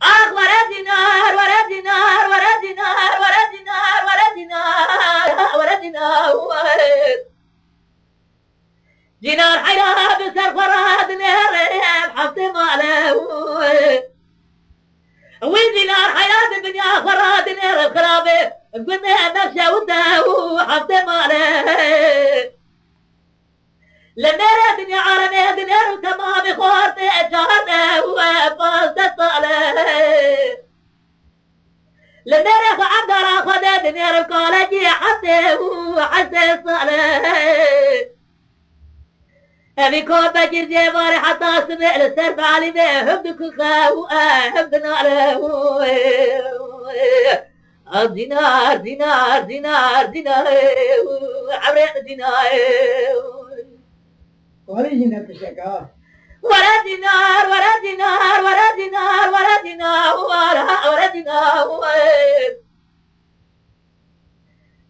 آخ ورا دینار ورا دینار ورا دینار ورا دینار ورا دینار ورا دینار دینار حيرة بسر فراد نهرب حفظ ماله ودينار حياة الدنيا فراد نهرب خرابه قلنا نفسه وده حفظ ماله لنرى دنيا عرنه دنيا وتمام خورته جهنه وفاز صاله لنرى فعندنا خده دنيا وكالجي حتى وحسن صاله أبي كون بجر جواري حتى سمع للسرب علي به هبدك خاو هبدنا له دينار دينار دينار دينار عبرين دينار ولينا تشكا ولا دينار ولا دينار ولا دينار ولا دينار ولا دينار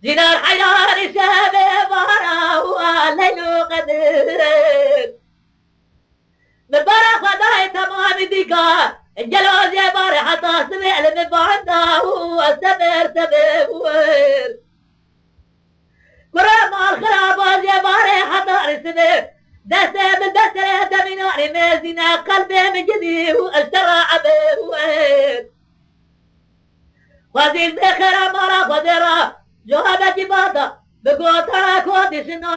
دينار حيران شابه بارا والليل قدر مبارا خداي تمام ديكا الجلوز يا باري حتى سمع لمن بعده والسبر سبر كرة مال خرابات يا باري حتى رسمه دسته من دسته تمناني مازينا قلبي من جدي واشترى عبر وزيل بخير مرا قدره جواب جبادا بقوتها كودي سنو